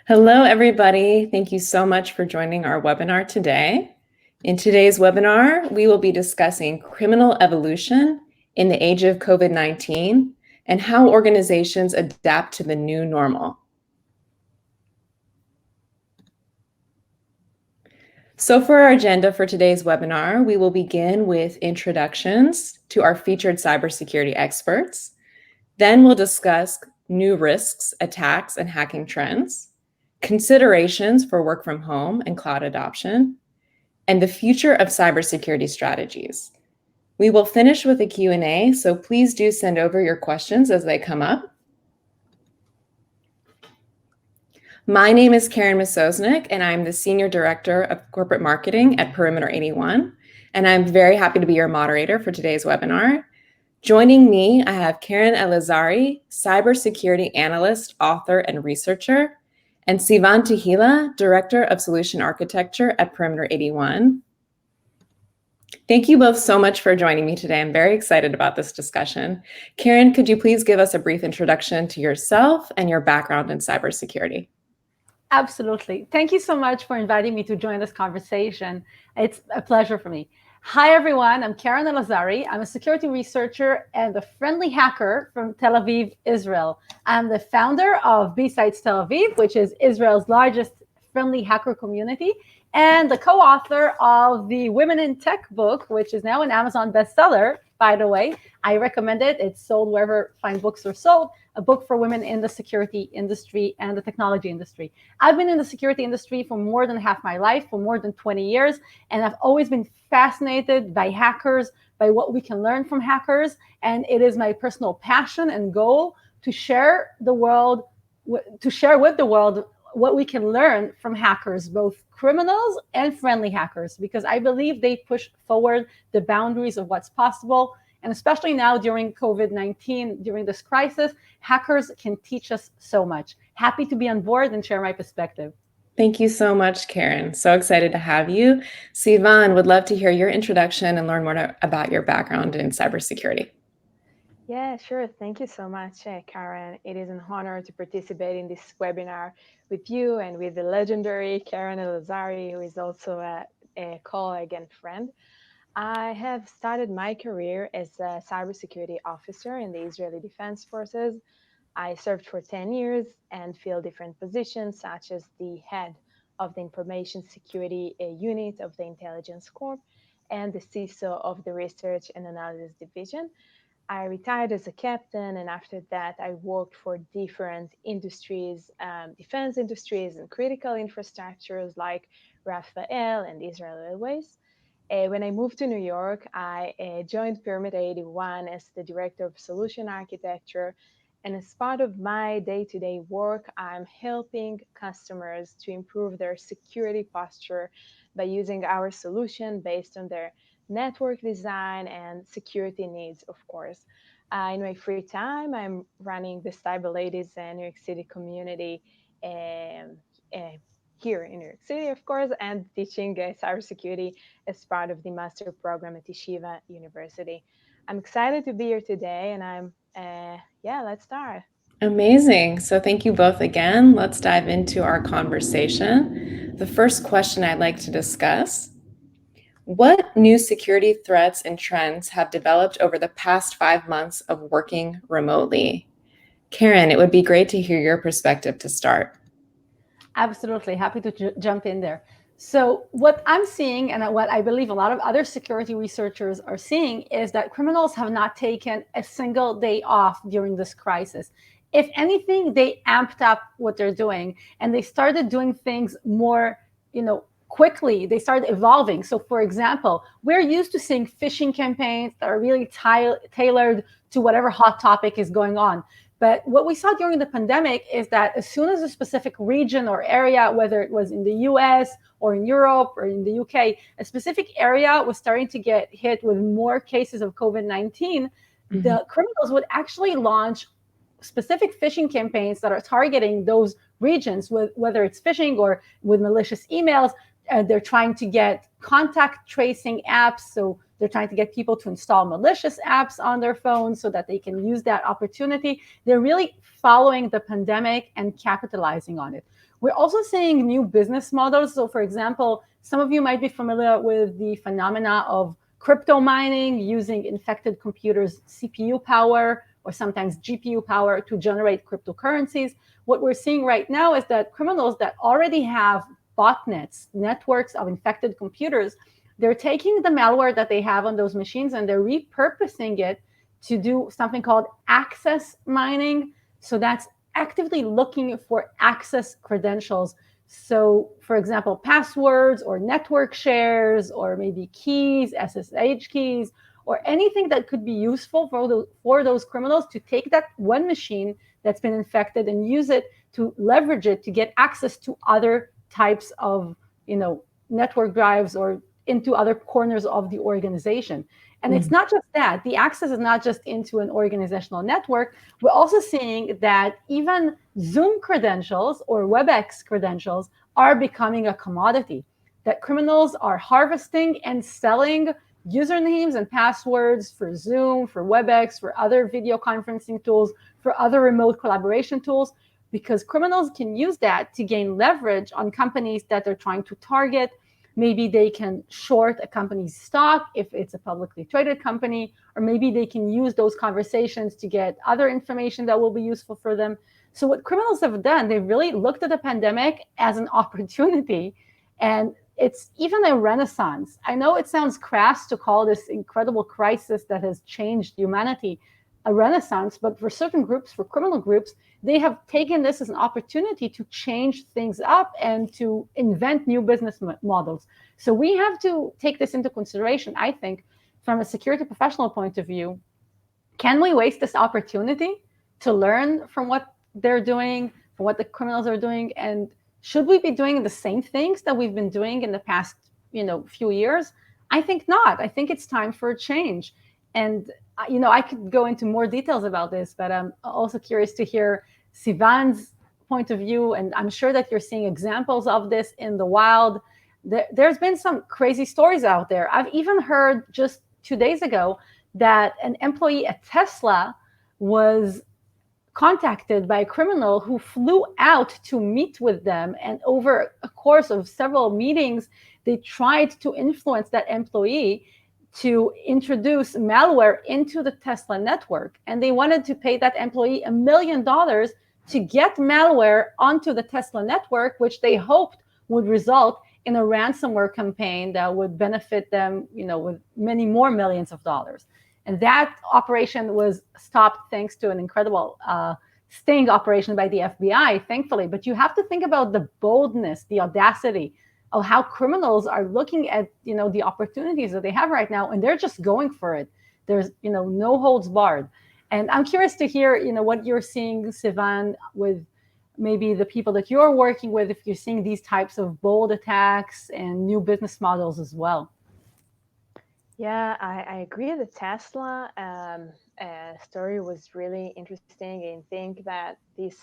Hello, everybody. Thank you so much for joining our webinar today. In today's webinar, we will be discussing criminal evolution in the age of COVID-19 and how organizations adapt to the new normal. So for our agenda for today's webinar, we will begin with introductions to our featured cybersecurity experts. Then we'll discuss new risks, attacks, and hacking trends, considerations for work from home and cloud adoption, and the future of cybersecurity strategies. We will finish with a Q&A, so please do send over your questions as they come up. My name is Keren Elazari, and I'm the Senior Director of Corporate Marketing at Perimeter 81, and I'm very happy to be your moderator for today's webinar. Joining me, I have Keren Elazari, Cybersecurity Analyst, Author, and Researcher, and Sivan Tehila, Director of Solution Architecture at Perimeter 81. Thank you both so much for joining me today. I'm very excited about this discussion. Keren, could you please give us a brief introduction to yourself and your background in cybersecurity? Absolutely. Thank you so much for inviting me to join this conversation. It's a pleasure for me. Hi, everyone. I'm Keren Elazari. I'm a security researcher and a friendly hacker from Tel Aviv, Israel. I'm the founder of B-Sides Tel Aviv, which is Israel's largest friendly hacker community, and the co-author of the Women in Tech book, which is now an Amazon bestseller, by the way. I recommend it. It's sold wherever fine books are sold. A book for women in the security industry and the technology industry. I've been in the security industry for more than half my life, for more than 20 years, and I've always been fascinated by hackers, by what we can learn from hackers, and it is my personal passion and goal to share with the world what we can learn from hackers, both criminals and friendly hackers, because I believe they push forward the boundaries of what's possible. And especially now during COVID-19, during this crisis, hackers can teach us so much. Happy to be on board and share my perspective. Thank you so much, Keren. So excited to have you. Sivan, would love to hear your introduction and learn more about your background in cybersecurity. Yeah, sure. Thank you so much, Keren. It is an honor to participate in this webinar with you and with the legendary Keren Elazari, who is also a colleague and friend. I have started my career as a cybersecurity officer in the Israeli Defense Forces. I served for 10 years and filled different positions, such as the head of the Information Security Unit of the Intelligence Corps and the CISO of the Research and Analysis Division. I retired as a captain, and after that, I worked for different industries, defense industries and critical infrastructures like Rafael and Israel Airways. When I moved to New York, I joined Perimeter 81 as the Director of Solution Architecture. And as part of my day-to-day work, I'm helping customers to improve their security posture by using our solution based on their network design and security needs, of course. In my free time, I'm running the Cyber Ladies New York City community here in New York City, of course, and teaching cybersecurity as part of the master program at Yeshiva University. I'm excited to be here today, and let's start. Amazing. So thank you both again. Let's dive into our conversation. The first question I'd like to discuss: what new security threats and trends have developed over the past 5 months of working remotely? Keren, it would be great to hear your perspective to start. Absolutely. Happy to jump in there. So what I'm seeing, and what I believe a lot of other security researchers are seeing, is that criminals have not taken a single day off during this crisis. If anything, they amped up what they're doing, and they started doing things more, quickly. They started evolving. So for example, we're used to seeing phishing campaigns that are really tailored to whatever hot topic is going on. But what we saw during the pandemic is that as soon as a specific region or area, whether it was in the US or in Europe or in the UK, a specific area was starting to get hit with more cases of COVID-19, the criminals would actually launch specific phishing campaigns that are targeting those regions, whether it's phishing or with malicious emails. They're trying to get contact tracing apps. So They're trying to get people to install malicious apps on their phones so that they can use that opportunity. They're really following the pandemic and capitalizing on it. We're also seeing new business models. So, for example, some of you might be familiar with the phenomena of crypto mining using infected computers' CPU power or sometimes GPU power to generate cryptocurrencies. What we're seeing right now is that criminals that already have botnets, networks of infected computers, they're taking the malware that they have on those machines and they're repurposing it to do something called access mining. So that's actively looking for access credentials. So, for example, passwords or network shares or maybe keys, SSH keys, or anything that could be useful for those criminals to take that one machine that's been infected and use it to leverage it to get access to other types of, network drives or into other corners of the organization. And it's not just that. The access is not just into an organizational network. We're also seeing that even Zoom credentials or WebEx credentials are becoming a commodity, that criminals are harvesting and selling usernames and passwords for Zoom, for WebEx, for other video conferencing tools, for other remote collaboration tools, because criminals can use that to gain leverage on companies that they're trying to target. Maybe they can short a company's stock if it's a publicly traded company, or maybe they can use those conversations to get other information that will be useful for them. So what criminals have done, they've really looked at the pandemic as an opportunity, and it's even a renaissance. I know it sounds crass to call this incredible crisis that has changed humanity a renaissance, but for certain groups, for criminal groups, they have taken this as an opportunity to change things up and to invent new business models. So we have to take this into consideration, I think, from a security professional point of view. Can we waste this opportunity to learn from what they're doing, from what the criminals are doing? And should we be doing the same things that we've been doing in the past, few years? I think not. I think it's time for a change. And I could go into more details about this, but I'm also curious to hear Sivan's point of view. And I'm sure that you're seeing examples of this in the wild. There's been some crazy stories out there. I've even heard just 2 days ago that an employee at Tesla was contacted by a criminal who flew out to meet with them. And over a course of several meetings, they tried to influence that employee to introduce malware into the Tesla network. And they wanted to pay that employee $1 million to get malware onto the Tesla network, which they hoped would result in a ransomware campaign that would benefit them, with many more millions of dollars. And that operation was stopped thanks to an incredible sting operation by the FBI, thankfully. But you have to think about the boldness, the audacity of how criminals are looking at, the opportunities that they have right now, and they're just going for it. There's, no holds barred. And I'm curious to hear, what you're seeing, Sivan, with maybe the people that you're working with, if you're seeing these types of bold attacks and new business models as well. Yeah, I agree. The Tesla story was really interesting, and think that this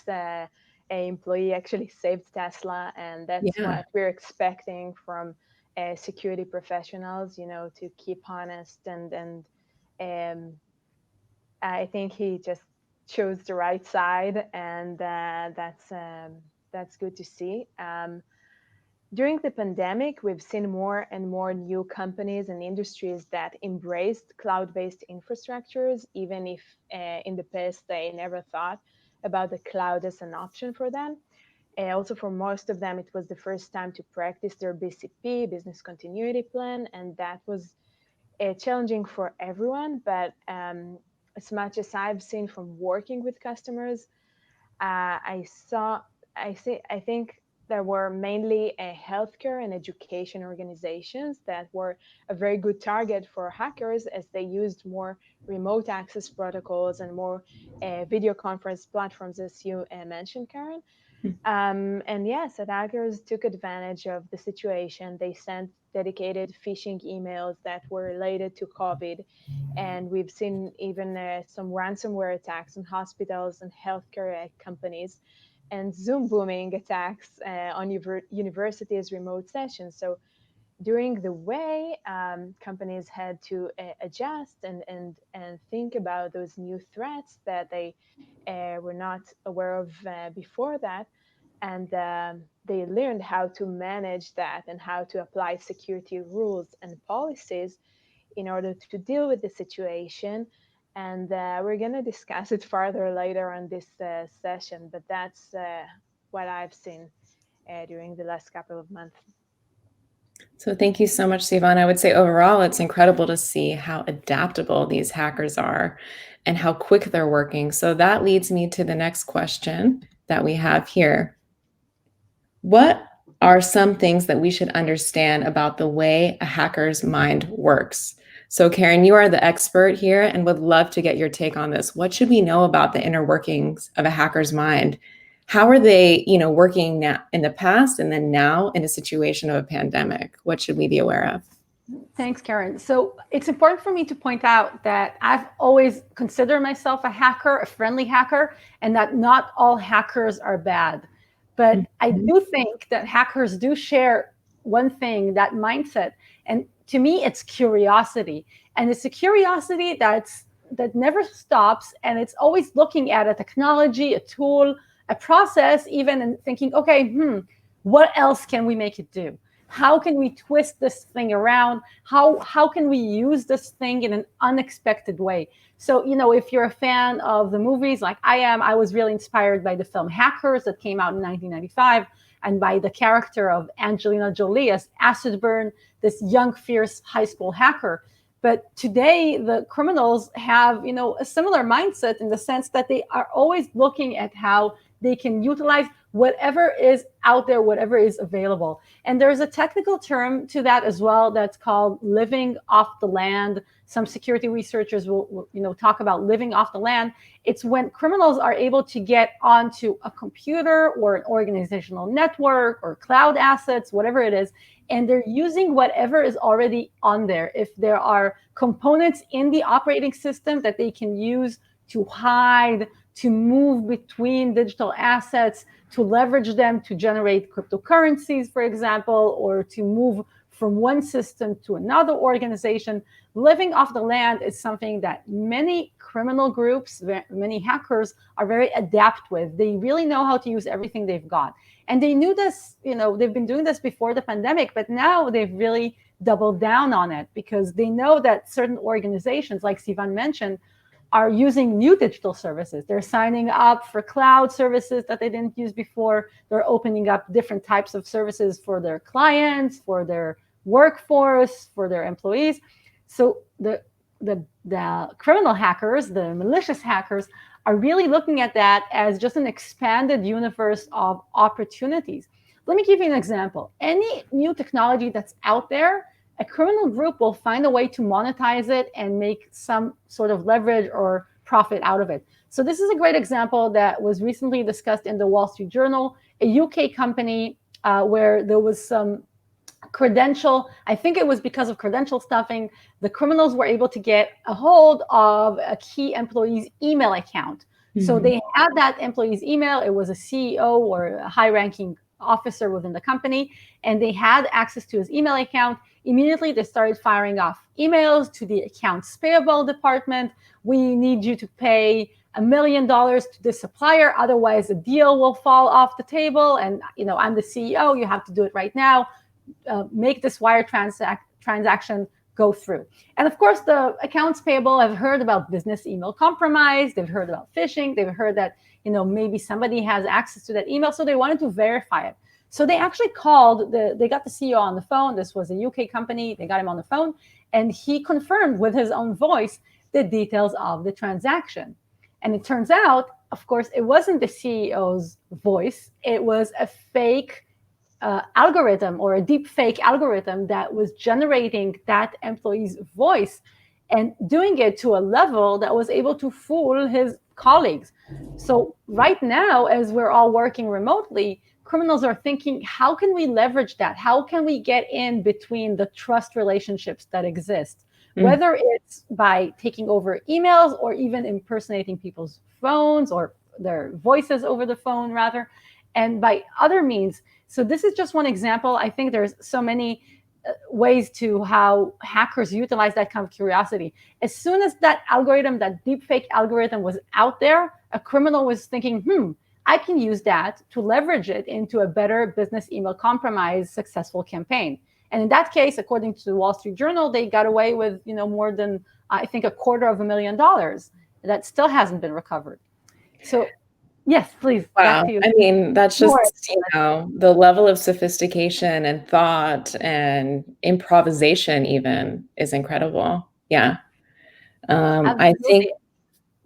employee actually saved Tesla, and that's what we're expecting from security professionals, to keep honest, and I think he just chose the right side, and that's good to see. During the pandemic, we've seen more and more new companies and industries that embraced cloud-based infrastructures, even if in the past they never thought about the cloud as an option for them. Also, for most of them, it was the first time to practice their BCP, business continuity plan, and that was challenging for everyone. But as much as I've seen from working with customers, I think there were mainly healthcare and education organizations that were a very good target for hackers, as they used more remote access protocols and more video conference platforms, as you mentioned, Karen. And yes, attackers took advantage of the situation. They sent dedicated phishing emails that were related to COVID. And we've seen even some ransomware attacks on hospitals and healthcare companies, and Zoom booming attacks on universities' remote sessions. So during the way, companies had to adjust and think about those new threats that they were not aware of before that. And they learned how to manage that and how to apply security rules and policies in order to deal with the situation. And we're going to discuss it further later on this session, but that's what I've seen during the last couple of months. So thank you so much, Sivan. I would say overall, it's incredible to see how adaptable these hackers are and how quick they're working. So that leads me to the next question that we have here. What are some things that we should understand about the way a hacker's mind works? So Keren, you are the expert here and would love to get your take on this. What should we know about the inner workings of a hacker's mind? How are they, working now in the past and then now in a situation of a pandemic? What should we be aware of? Thanks, Keren. So it's important for me to point out that I've always considered myself a hacker, a friendly hacker, and that not all hackers are bad. But I do think that hackers do share one thing, that mindset. And to me, it's curiosity. And it's a curiosity that never stops. And it's always looking at a technology, a tool, a process, even, and thinking, okay, what else can we make it do? How can we twist this thing around? How can we use this thing in an unexpected way? So, if you're a fan of the movies like I am, I was really inspired by the film Hackers that came out in 1995 and by the character of Angelina Jolie as Acid Burn, this young, fierce high school hacker. But today, the criminals have, a similar mindset in the sense that they are always looking at how they can utilize whatever is out there, whatever is available. And there's a technical term to that as well that's called living off the land. Some security researchers will talk about living off the land. It's when criminals are able to get onto a computer or an organizational network or cloud assets, whatever it is, and they're using whatever is already on there. If there are components in the operating system that they can use to hide, to move between digital assets, to leverage them to generate cryptocurrencies, for example, or to move from one system to another organization. Living off the land is something that many criminal groups, many hackers are very adept with. They really know how to use everything they've got. And they knew this, they've been doing this before the pandemic, but now they've really doubled down on it because they know that certain organizations, like Sivan mentioned, are using new digital services. They're signing up for cloud services that they didn't use before. They're opening up different types of services for their clients, for their workforce, for their employees. So the criminal hackers, the malicious hackers, are really looking at that as just an expanded universe of opportunities. Let me give you an example. Any new technology that's out there, a criminal group will find a way to monetize it and make some sort of leverage or profit out of it. So this is a great example that was recently discussed in the Wall Street Journal, a UK company where there was some I think it was because of credential stuffing, the criminals were able to get a hold of a key employee's email account. Mm-hmm. So they had that employee's email. It was a CEO or a high-ranking officer within the company, and they had access to his email account. Immediately, they started firing off emails to the accounts payable department. We need you to pay $1 million to this supplier, otherwise the deal will fall off the table. And I'm the CEO. You have to do it right now. Make this wire transaction go through. And of course, the accounts payable have heard about business email compromise. They've heard about phishing. They've heard that maybe somebody has access to that email, so they wanted to verify it. So they actually called, they got the CEO on the phone. This was a UK company. They got him on the phone, and he confirmed with his own voice the details of the transaction. And it turns out, of course, it wasn't the CEO's voice. It was a fake algorithm or a deep fake algorithm that was generating that employee's voice and doing it to a level that was able to fool his colleagues. So right now, as we're all working remotely, criminals are thinking, how can we leverage that? How can we get in between the trust relationships that exist? Whether it's by taking over emails or even impersonating people's phones or their voices over the phone, rather, and by other means. So this is just one example. I think there's so many ways to how hackers utilize that kind of curiosity. As soon as that algorithm, that deepfake algorithm was out there, a criminal was thinking, I can use that to leverage it into a better business email compromise successful campaign. And in that case, according to the Wall Street Journal, they got away with more than, I think, $250,000 that still hasn't been recovered. So yes, please. Wow. Back to you. I mean, that's just, the level of sophistication and thought and improvisation even is incredible. Yeah. I think,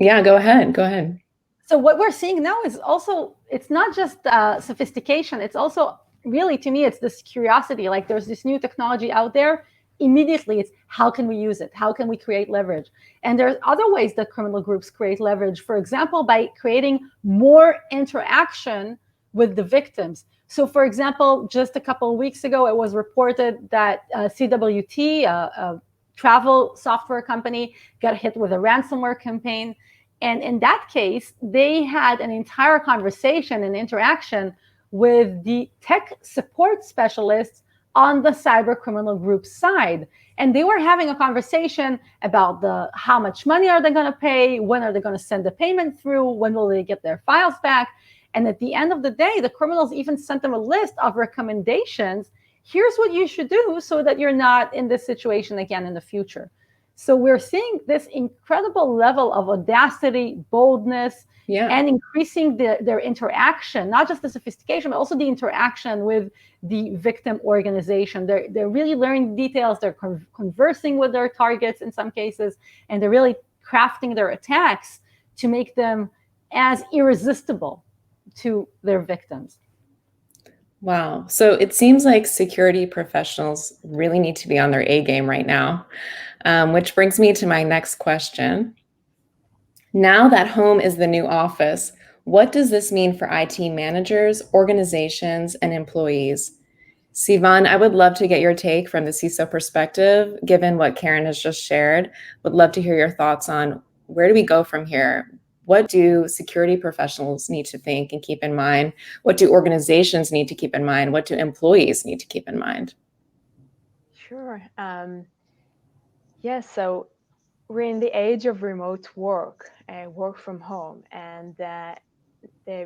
go ahead. So what we're seeing now is also, it's not just sophistication. It's also really, to me, it's this curiosity. Like there's this new technology out there. Immediately, it's how can we use it? How can we create leverage? And there's other ways that criminal groups create leverage. For example, by creating more interaction with the victims. So for example, just a couple of weeks ago, it was reported that CWT, a travel software company, got hit with a ransomware campaign. And in that case, they had an entire conversation and interaction with the tech support specialists on the cyber criminal group side. And they were having a conversation about how much money are they going to pay, when are they going to send the payment through, when will they get their files back. And at the end of the day, the criminals even sent them a list of recommendations. Here's what you should do so that you're not in this situation again in the future. So we're seeing this incredible level of audacity, boldness, and increasing their interaction, not just the sophistication, but also the interaction with the victim organization. They're really learning details. They're conversing with their targets in some cases, and they're really crafting their attacks to make them as irresistible to their victims. Wow. So it seems like security professionals really need to be on their A game right now, which brings me to my next question. Now that home is the new office, what does this mean for IT managers, organizations, and employees? Sivan, I would love to get your take from the CISO perspective, given what Keren has just shared. Would love to hear your thoughts on where do we go from here? What do security professionals need to think and keep in mind? What do organizations need to keep in mind? What do employees need to keep in mind? Sure. Yes, so we're in the age of remote work, work from home. And the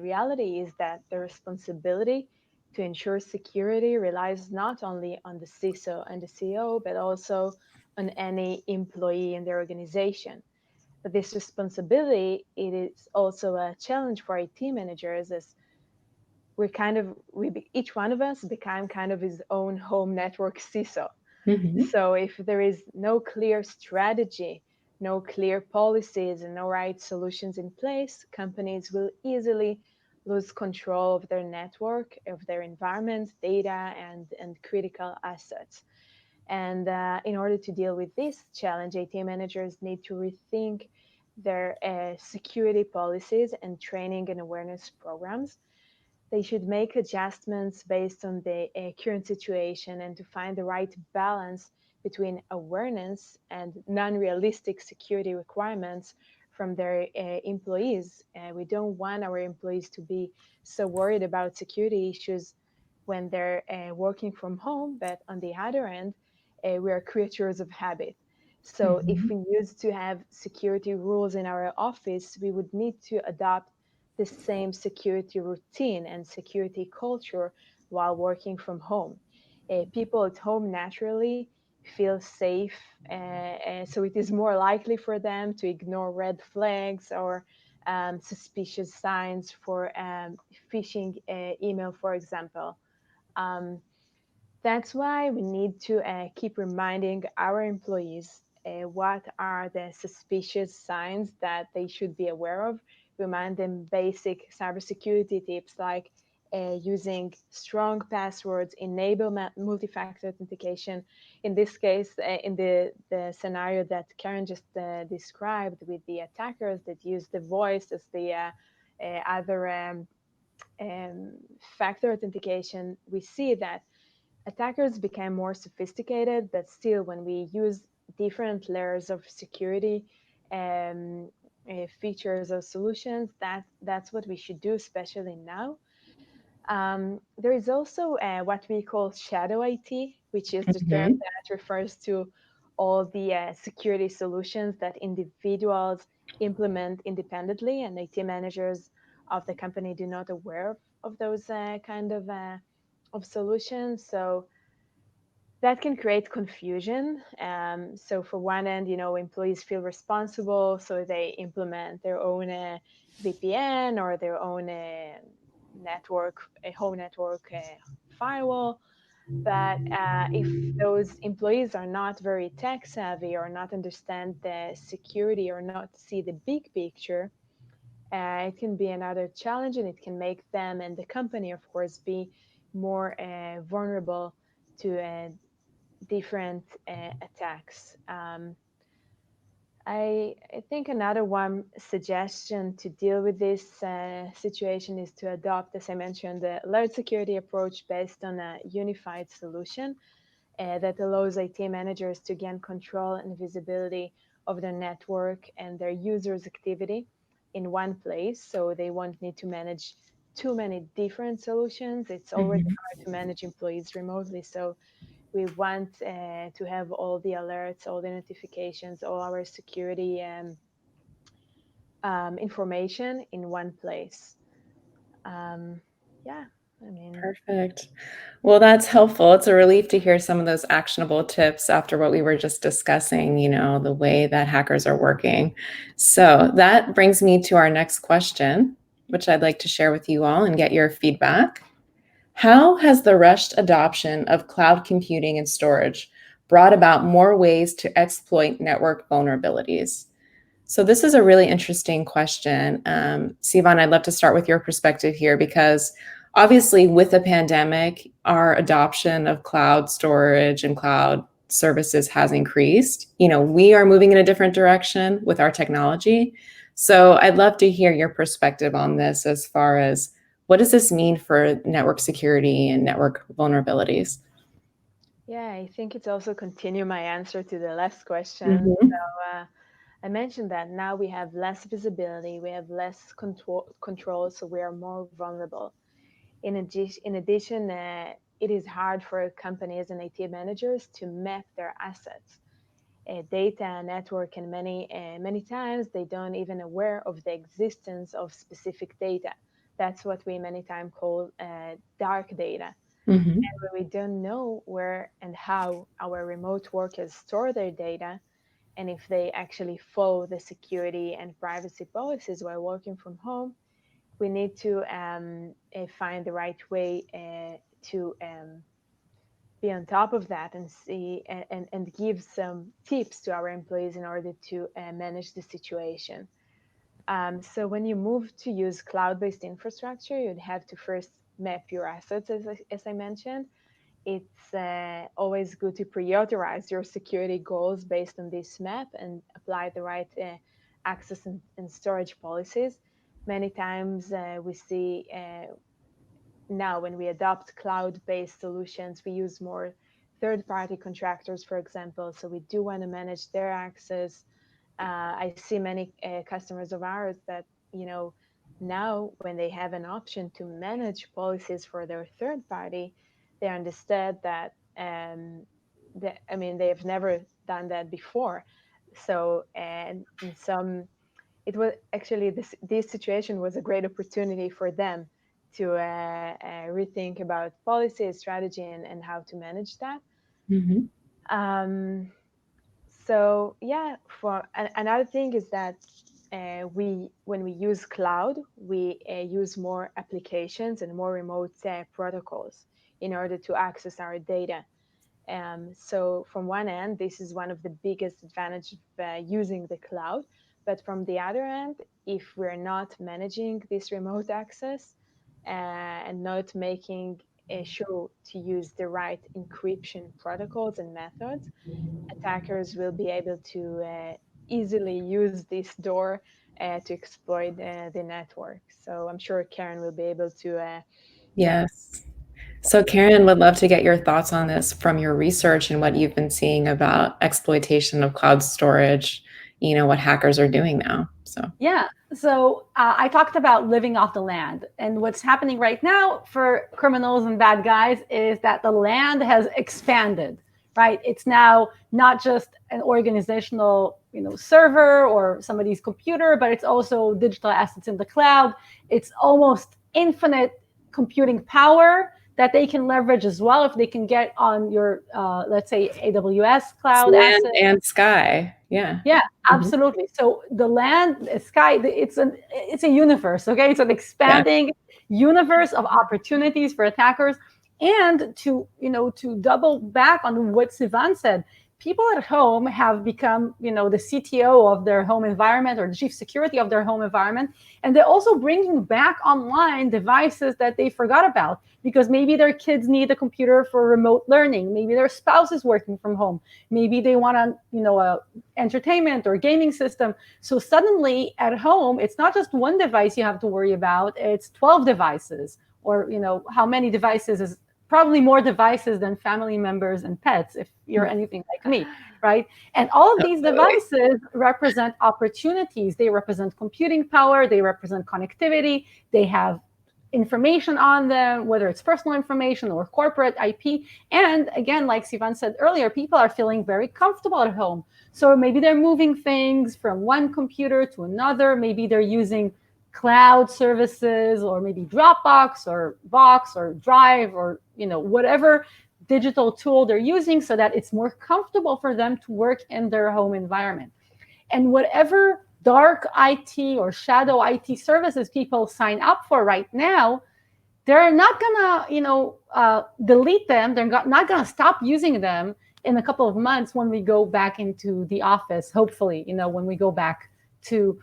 reality is that the responsibility to ensure security relies not only on the CISO and the CEO, but also on any employee in the organization. But this responsibility, it is also a challenge for IT managers, as each one of us become kind of his own home network CISO. Mm-hmm. So if there is no clear strategy, no clear policies, and no right solutions in place, companies will easily lose control of their network, of their environment, data, and critical assets. And in order to deal with this challenge, IT managers need to rethink their security policies and training and awareness programs. They should make adjustments based on the current situation and to find the right balance between awareness and non-realistic security requirements from their employees. We don't want our employees to be so worried about security issues when they're working from home, but on the other end, we are creatures of habit. So if we used to have security rules in our office, we would need to adopt the same security routine and security culture while working from home. People at home naturally feel safe, so it is more likely for them to ignore red flags or suspicious signs for phishing email, for example. That's why we need to keep reminding our employees what are the suspicious signs that they should be aware of. Remind them basic cybersecurity tips like using strong passwords, enable multi-factor authentication. In this case, in the scenario that Keren just described with the attackers that use the voice as the other factor authentication, we see that attackers became more sophisticated, but still when we use different layers of security features or solutions, that's what we should do, especially now. There is also what we call shadow IT, which is the term that refers to all the security solutions that individuals implement independently, and IT managers of the company do not aware of those kind of solutions. So that can create confusion. So for one end, employees feel responsible, so they implement their own VPN or their own network, a home network firewall. But if those employees are not very tech savvy or not understand the security or not see the big picture, it can be another challenge, and it can make them and the company, of course, be more vulnerable to different attacks. I think another one suggestion to deal with this situation is to adopt, as I mentioned, the layered security approach based on a unified solution that allows IT managers to gain control and visibility of their network and their users' activity in one place, so they won't need to manage too many different solutions. It's already hard to manage employees remotely, so we want to have all the alerts, all the notifications, all our security information in one place. Yeah, I mean. Perfect. Well, that's helpful. It's a relief to hear some of those actionable tips after what we were just discussing, the way that hackers are working. So that brings me to our next question, which I'd like to share with you all and get your feedback. How has the rushed adoption of cloud computing and storage brought about more ways to exploit network vulnerabilities? So this is a really interesting question. Sivan, I'd love to start with your perspective here, because obviously with the pandemic, our adoption of cloud storage and cloud services has increased. We are moving in a different direction with our technology. So I'd love to hear your perspective on this as far as what does this mean for network security and network vulnerabilities? Yeah, I think it's also continue my answer to the last question. So I mentioned that now we have less visibility, we have less control, so we are more vulnerable. In addition, it is hard for companies and IT managers to map their assets, data, network, and many times they don't even aware of the existence of specific data. That's what we many times call dark data. And when we don't know where and how our remote workers store their data, and if they actually follow the security and privacy policies while working from home, we need to find the right way to be on top of that and see and give some tips to our employees in order to manage the situation. So when you move to use cloud-based infrastructure, you'd have to first map your assets, as I mentioned. It's always good to prioritize your security goals based on this map and apply the right access and storage policies. Many times we see now when we adopt cloud-based solutions, we use more third-party contractors, for example. So we do want to manage their access. I see many customers of ours that, now when they have an option to manage policies for their third party, they understand that, they have never done that before. So, and in some, it was actually this situation was a great opportunity for them to rethink about policy, strategy, and how to manage that. So yeah, another thing is that when we use cloud, we use more applications and more remote protocols in order to access our data. So from one end, this is one of the biggest advantages of using the cloud. But from the other end, if we're not managing this remote access and not making sure to use the right encryption protocols and methods, attackers will be able to easily use this door to exploit the network. So I'm sure Keren will be able to. Yes. So Keren, would love to get your thoughts on this from your research and what you've been seeing about exploitation of cloud storage what hackers are doing now. So yeah. So I talked about living off the land. And what's happening right now for criminals and bad guys is that the land has expanded, right? It's now not just an organizational, server or somebody's computer, but it's also digital assets in the cloud. It's almost infinite computing power that they can leverage as well if they can get on your, let's say, AWS cloud land asset. and sky. Yeah. Yeah, absolutely. So the land, the sky, it's a universe. Okay, it's an expanding universe of opportunities for attackers. And to double back on what Sivan said, people at home have become, the CTO of their home environment or the chief security of their home environment. And they're also bringing back online devices that they forgot about because maybe their kids need a computer for remote learning. Maybe their spouse is working from home. Maybe they want a entertainment or gaming system. So suddenly at home, it's not just one device you have to worry about. It's 12 devices, or, how many devices is probably more devices than family members and pets, if you're anything like me, right? And all of these devices represent opportunities. They represent computing power. They represent connectivity. They have information on them, whether it's personal information or corporate IP. And again, like Sivan said earlier, people are feeling very comfortable at home. So maybe they're moving things from one computer to another. Maybe they're using cloud services, or maybe Dropbox or Box or Drive, or whatever digital tool they're using, so that it's more comfortable for them to work in their home environment. And whatever dark IT or shadow IT services people sign up for right now, they're not gonna delete them. They're not gonna stop using them in a couple of months when we go back into the office. Hopefully, when we go back to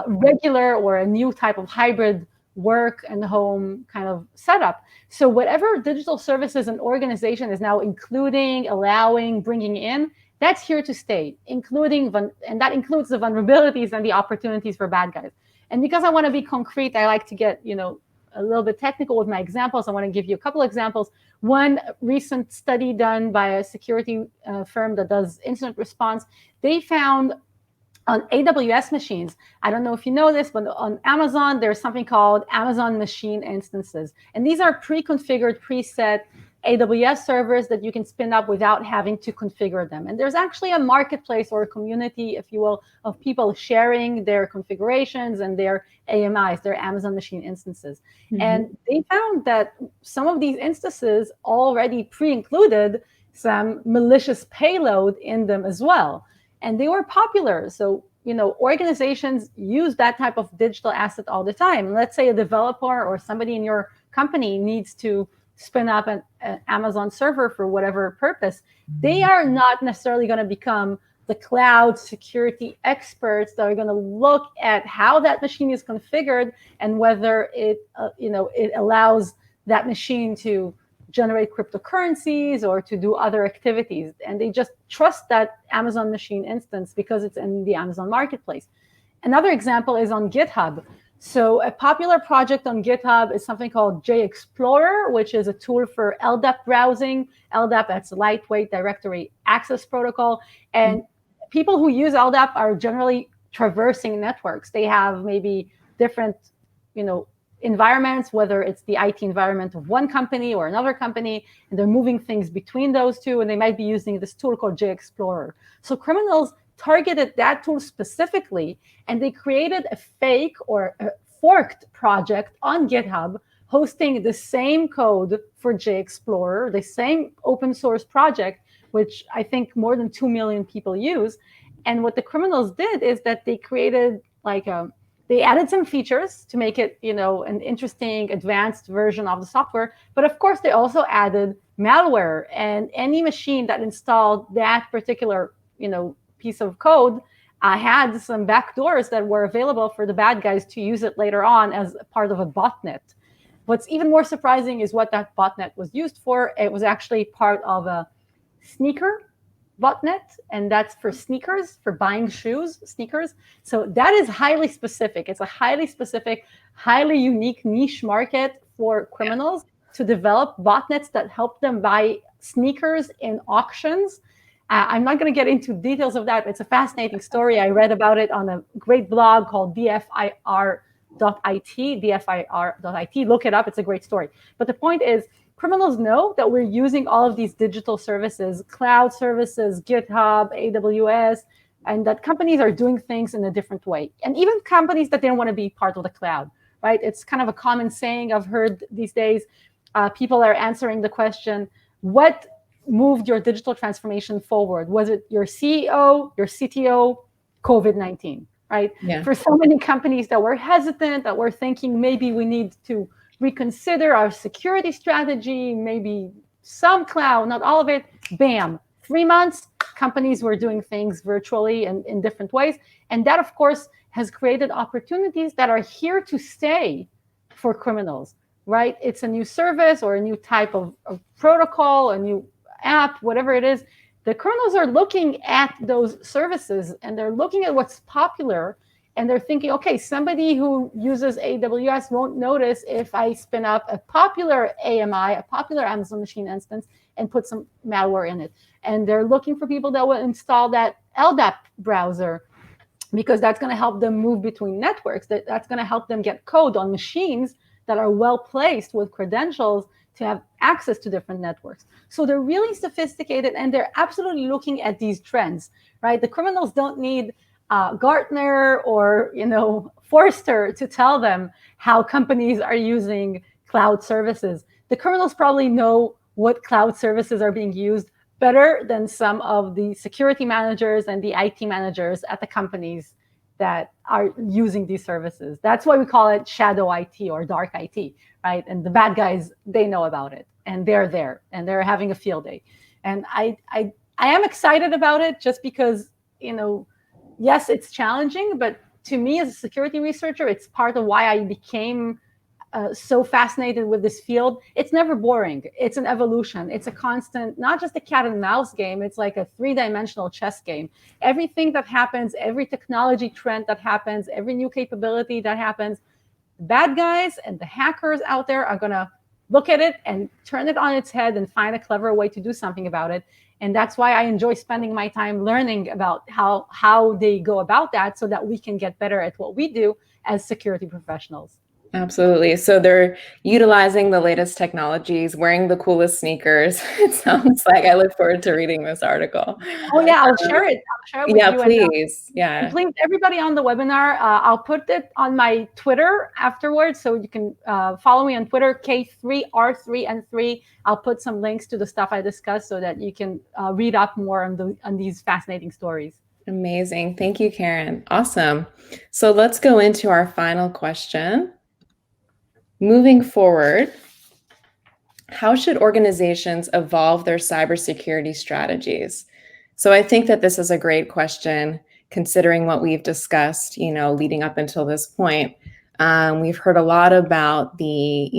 regular or a new type of hybrid work and home kind of setup. So whatever digital services an organization is now including, allowing, bringing in, that's here to stay, and that includes the vulnerabilities and the opportunities for bad guys. And because I want to be concrete, I like to get a little bit technical with my examples. I want to give you a couple examples. One recent study done by a security firm that does incident response, they found on AWS machines, I don't know if you know this, but on Amazon, there's something called Amazon machine instances. And these are pre-configured, preset AWS servers that you can spin up without having to configure them. And there's actually a marketplace or a community, if you will, of people sharing their configurations and their AMIs, their Amazon machine instances. Mm-hmm. And they found that some of these instances already pre-included some malicious payload in them as well. And they were popular. So, organizations use that type of digital asset all the time. Let's say a developer or somebody in your company needs to spin up an Amazon server for whatever purpose. They are not necessarily going to become the cloud security experts that are going to look at how that machine is configured and whether it allows that machine to generate cryptocurrencies or to do other activities. And they just trust that Amazon machine instance because it's in the Amazon marketplace. Another example is on GitHub. So a popular project on GitHub is something called JExplorer, which is a tool for LDAP browsing. LDAP, that's Lightweight Directory Access Protocol. And people who use LDAP are generally traversing networks. They have maybe different, environments, whether it's the IT environment of one company or another company, and they're moving things between those two, and they might be using this tool called JExplorer. So criminals targeted that tool specifically, and they created a fake or a forked project on GitHub hosting the same code for JExplorer, the same open source project, which I think more than 2 million people use. And what the criminals did is that they created they added some features to make it, an interesting, advanced version of the software. But of course, they also added malware, and any machine that installed that particular, piece of code had some backdoors that were available for the bad guys to use it later on as part of a botnet. What's even more surprising is what that botnet was used for. It was actually part of a sneaker botnet, and that's for sneakers, for buying sneakers. So that is highly specific. It's a highly specific, highly unique niche market for criminals to develop botnets that help them buy sneakers in auctions. I'm not going to get into details of that. It's a fascinating story. I read about it on a great blog called dfir.it. Look it up. It's a great story. But the point is, criminals know that we're using all of these digital services, cloud services, GitHub, AWS, and that companies are doing things in a different way. And even companies that didn't want to be part of the cloud, right? It's kind of a common saying I've heard these days. People are answering the question, what moved your digital transformation forward? Was it your CEO, your CTO, COVID-19, right? Yeah. For so many companies that were hesitant, that were thinking maybe we need to reconsider our security strategy, maybe some cloud, not all of it, bam, 3 months, companies were doing things virtually and in different ways. And that, of course, has created opportunities that are here to stay for criminals, right? It's a new service or a new type of protocol, a new app, whatever it is. The criminals are looking at those services and they're looking at what's popular and they're thinking, okay, somebody who uses AWS won't notice if I spin up a popular AMI, a popular Amazon machine instance, and put some malware in it. And they're looking for people that will install that LDAP browser because that's going to help them move between networks. That's going to help them get code on machines that are well placed with credentials to have access to different networks. So they're really sophisticated and they're absolutely looking at these trends, right? The criminals don't need Gartner or Forrester to tell them how companies are using cloud services. The criminals probably know what cloud services are being used better than some of the security managers and the IT managers at the companies that are using these services. That's why we call it shadow IT or dark IT, right? And the bad guys, they know about it and they're there and they're having a field day. And I am excited about it just because, yes, it's challenging, but to me as a security researcher, it's part of why I became so fascinated with this field. It's never boring. It's an evolution. It's a constant, not just a cat and mouse game. It's like a 3-dimensional chess game. Everything that happens, every technology trend that happens, every new capability that happens, the bad guys and the hackers out there are going to look at it and turn it on its head and find a clever way to do something about it. And that's why I enjoy spending my time learning about how they go about that so that we can get better at what we do as security professionals. Absolutely. So they're utilizing the latest technologies, wearing the coolest sneakers. It sounds like. I look forward to reading this article. Oh yeah, I'll share it. I'll share it with you. Please. And please, everybody on the webinar, I'll put it on my Twitter afterwards, so you can follow me on Twitter, K3R3 and 3. I'll put some links to the stuff I discussed so that you can read up more on these fascinating stories. Amazing. Thank you, Keren. Awesome. So let's go into our final question. Moving forward, how should organizations evolve their cybersecurity strategies? So I think that this is a great question, considering what we've discussed, leading up until this point. We've heard a lot about the,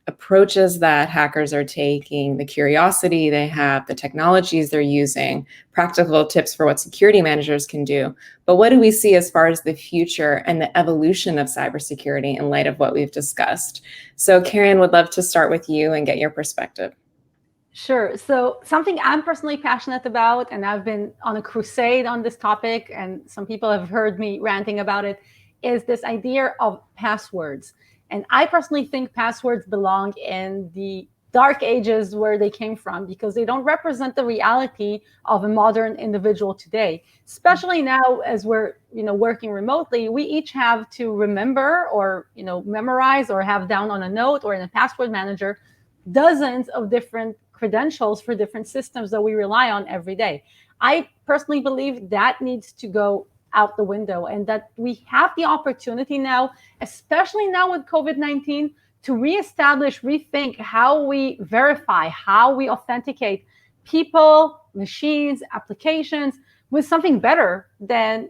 approaches that hackers are taking, the curiosity they have, the technologies they're using, practical tips for what security managers can do. But what do we see as far as the future and the evolution of cybersecurity in light of what we've discussed? So Keren, would love to start with you and get your perspective. Sure. So something I'm personally passionate about, and I've been on a crusade on this topic, and some people have heard me ranting about it, is this idea of passwords. And I personally think passwords belong in the dark ages where they came from, because they don't represent the reality of a modern individual today. Especially now, as we're working remotely, we each have to remember or memorize or have down on a note or in a password manager dozens of different credentials for different systems that we rely on every day. I personally believe that needs to go out the window, and that we have the opportunity now, especially now with COVID-19, to reestablish, rethink how we verify, how we authenticate people, machines, applications with something better than,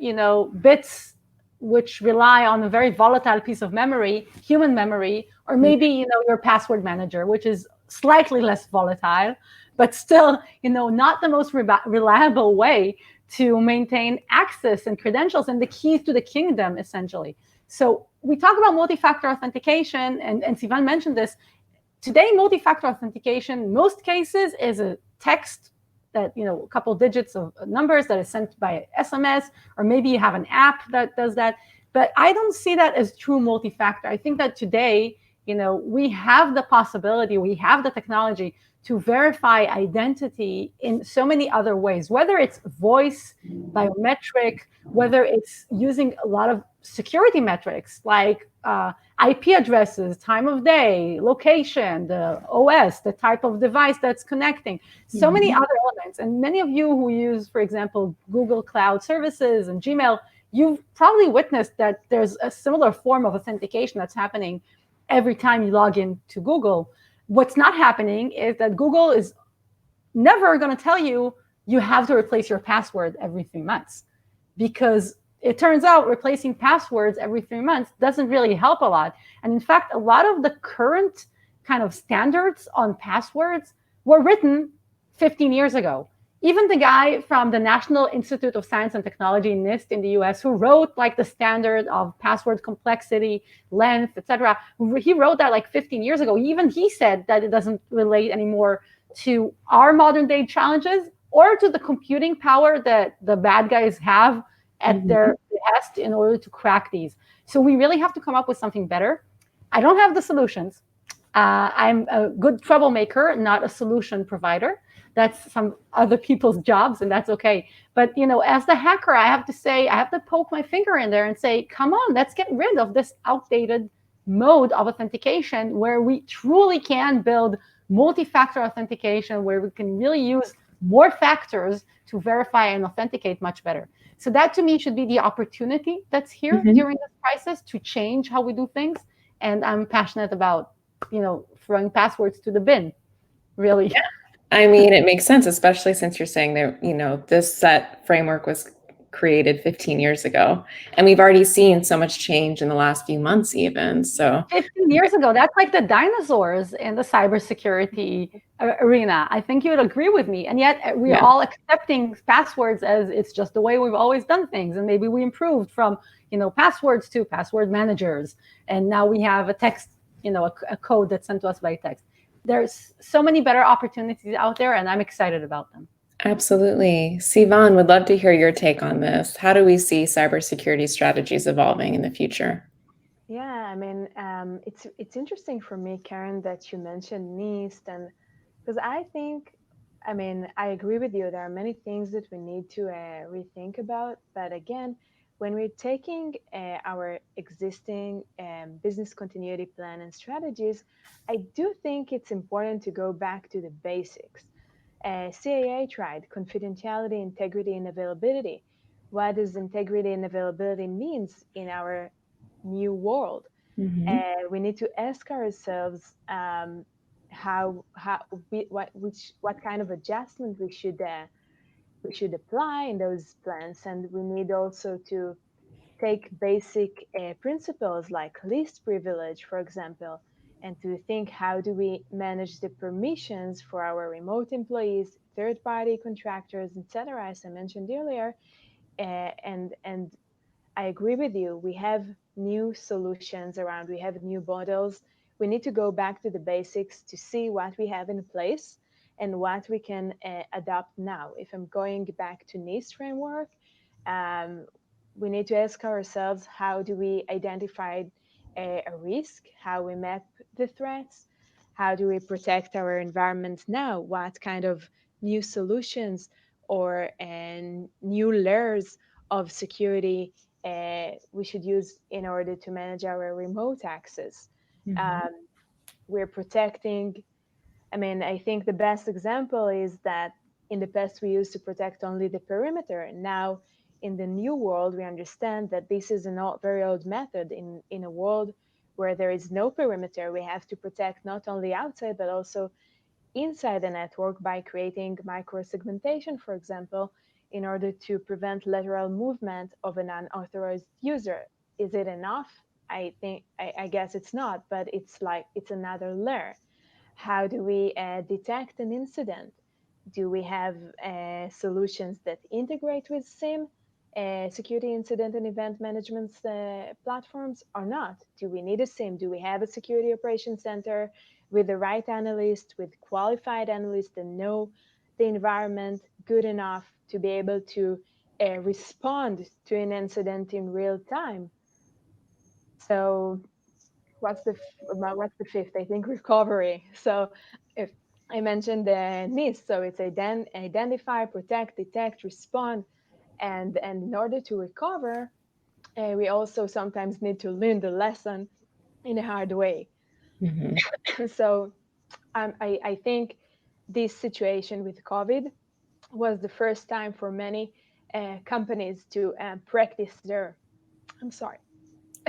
bits which rely on a very volatile piece of memory, human memory, or maybe, your password manager, which is slightly less volatile, but still, not the most reliable way to maintain access and credentials and the keys to the kingdom, essentially. So we talk about multi-factor authentication, and Sivan mentioned this. Today, multi-factor authentication, most cases, is a text that, a couple digits of numbers that is sent by SMS, or maybe you have an app that does that. But I don't see that as true multi-factor. I think that today, we have the possibility, we have the technology to verify identity in so many other ways, whether it's voice, biometric, whether it's using a lot of security metrics like IP addresses, time of day, location, the OS, the type of device that's connecting, so many other elements. And many of you who use, for example, Google Cloud Services and Gmail, you've probably witnessed that there's a similar form of authentication that's happening every time you log into Google. What's not happening is that Google is never going to tell you you have to replace your password every 3 months, because it turns out replacing passwords every 3 months doesn't really help a lot. And in fact, a lot of the current kind of standards on passwords were written 15 years ago. Even the guy from the National Institute of Science and Technology, NIST, in the US, who wrote like the standard of password complexity, length, etc., he wrote that like 15 years ago. Even he said that it doesn't relate anymore to our modern day challenges or to the computing power that the bad guys have at their behest in order to crack these. So we really have to come up with something better. I don't have the solutions. I'm a good troublemaker, not a solution provider. That's some other people's jobs, and that's okay. But, as the hacker, I have to poke my finger in there and say, come on, let's get rid of this outdated mode of authentication where we truly can build multi-factor authentication, where we can really use more factors to verify and authenticate much better. So that, to me, should be the opportunity that's here during this crisis to change how we do things. And I'm passionate about, throwing passwords to the bin, really. Yeah. I mean, it makes sense, especially since you're saying that, this set framework was created 15 years ago, and we've already seen so much change in the last few months even. So 15 years ago, that's like the dinosaurs in the cybersecurity arena. I think you would agree with me. And yet we're all accepting passwords as it's just the way we've always done things. And maybe we improved from, passwords to password managers. And now we have a text, a code that's sent to us by text. There's so many better opportunities out there, and I'm excited about them. Absolutely. Sivan, would love to hear your take on this. How do we see cybersecurity strategies evolving in the future? Yeah, I mean, it's interesting for me, Keren, that you mentioned NIST, and because I think, I agree with you. There are many things that we need to rethink about. But again, when we're taking our existing business continuity plan and strategies, I do think it's important to go back to the basics. CAA tried confidentiality, integrity, and availability. What does integrity and availability means in our new world? We need to ask ourselves what kind of adjustment we should apply in those plans, and we need also to take basic principles like least privilege, for example, and to think, how do we manage the permissions for our remote employees, third-party contractors, etc., as I mentioned earlier. And I agree with you. We have new solutions around, we have new models. We need to go back to the basics to see what we have in place and what we can adopt now. If I'm going back to NIST framework, we need to ask ourselves, how do we identify a risk? How we map the threats? How do we protect our environment now? What kind of new solutions or new layers of security we should use in order to manage our remote access? We're protecting, I think the best example is that in the past we used to protect only the perimeter. Now, in the new world, we understand that this is a very old method. In a world where there is no perimeter, we have to protect not only outside, but also inside the network by creating micro-segmentation, for example, in order to prevent lateral movement of an unauthorized user. Is it enough? I guess it's not, but it's another layer. How do we detect an incident? Do we have solutions that integrate with SIEM, security incident and event management platforms, or not? Do we need a SIEM? Do we have a security operations center with the right analyst, with qualified analysts that know the environment good enough to be able to respond to an incident in real time. So what's the fifth? I think recovery. So if I mentioned the NIST, so it's identify, protect, detect, respond, and in order to recover, we also sometimes need to learn the lesson in a hard way. So I think this situation with COVID was the first time for many companies to practice their. I'm sorry.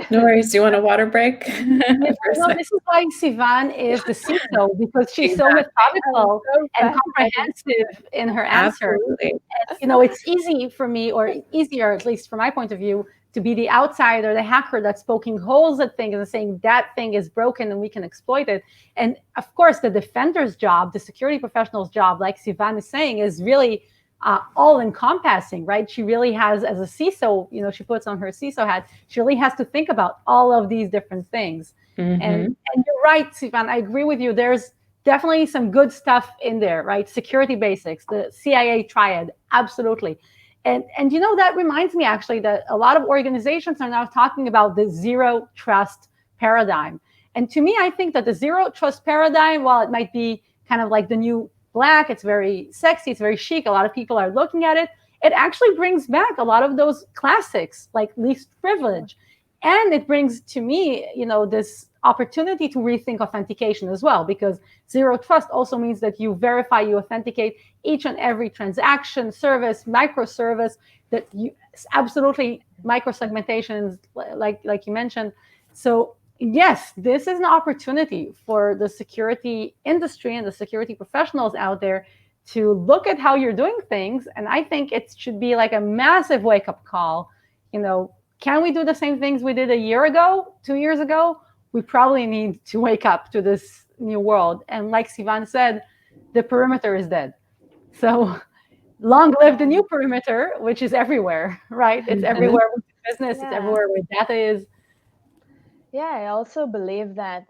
No worries. Do you want a water break? No, this is why Sivan is the CISO, because she's so methodical and comprehensive in her answer. Absolutely. And, it's easy for me, or easier, at least from my point of view, to be the outsider, the hacker that's poking holes at things and saying that thing is broken and we can exploit it. And of course, the defender's job, the security professional's job, like Sivan is saying, is really all encompassing, right? She really has, as a CISO, she puts on her CISO hat, she really has to think about all of these different things. And you're right, Sivan, I agree with you. There's definitely some good stuff in there, right? Security basics, the CIA triad, absolutely. And that reminds me actually that a lot of organizations are now talking about the zero trust paradigm. And to me, I think that the zero trust paradigm, while it might be kind of like the new black, it's very sexy, it's very chic, a lot of people are looking at it, it actually brings back a lot of those classics like least privilege. And it brings to me, this opportunity to rethink authentication as well, because zero trust also means that you verify, you authenticate each and every transaction, service, microservice, that you absolutely microsegmentations, like you mentioned. So yes, this is an opportunity for the security industry and the security professionals out there to look at how you're doing things. And I think it should be like a massive wake-up call. Can we do the same things we did a year ago, 2 years ago? We probably need to wake up to this new world. And like Sivan said, the perimeter is dead. So long live the new perimeter, which is everywhere, right? It's everywhere with business, it's everywhere where data is. Yeah, I also believe that,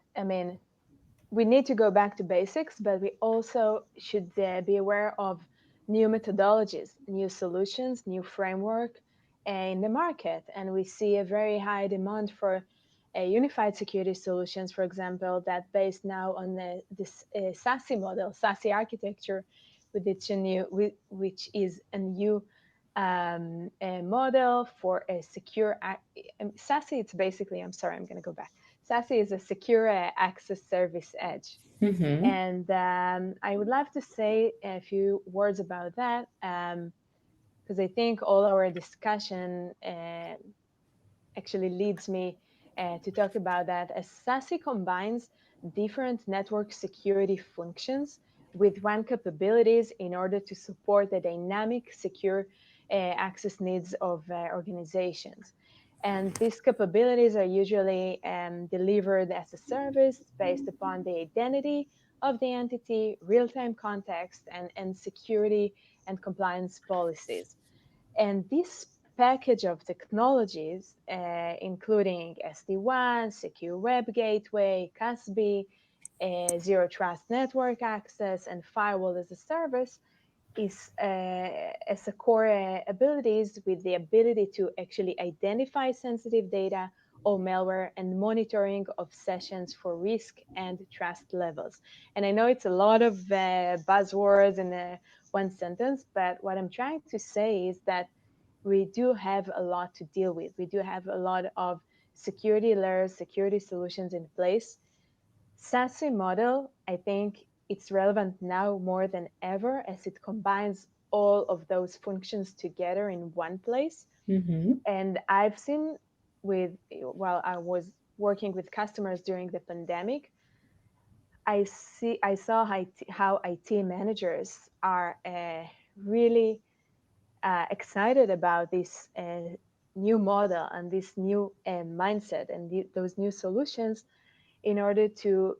we need to go back to basics, but we also should be aware of new methodologies, new solutions, new framework in the market. And we see a very high demand for unified security solutions, for example, that based now on this SASE model, SASE architecture, which is a new a model for a secure SASE. It's basically, I'm sorry, I'm going to go back. SASE is a secure access service edge. And I would love to say a few words about that, because I think all our discussion actually leads me to talk about that, as SASE combines different network security functions with WAN capabilities in order to support the dynamic, secure access needs of organizations. And these capabilities are usually delivered as a service based upon the identity of the entity, real-time context, and security and compliance policies. And this package of technologies, including SD-WAN, Secure Web Gateway, CASB, Zero Trust Network Access, and Firewall as a Service, is as a core abilities with the ability to actually identify sensitive data or malware and monitoring of sessions for risk and trust levels. And I know it's a lot of buzzwords in one sentence, but what I'm trying to say is that we do have a lot to deal with. We do have a lot of security layers, security solutions in place. SASE model, I think it's relevant now more than ever, as it combines all of those functions together in one place. And I've seen while I was working with customers during the pandemic, I saw how IT managers are really excited about this new model and this new mindset and those new solutions in order to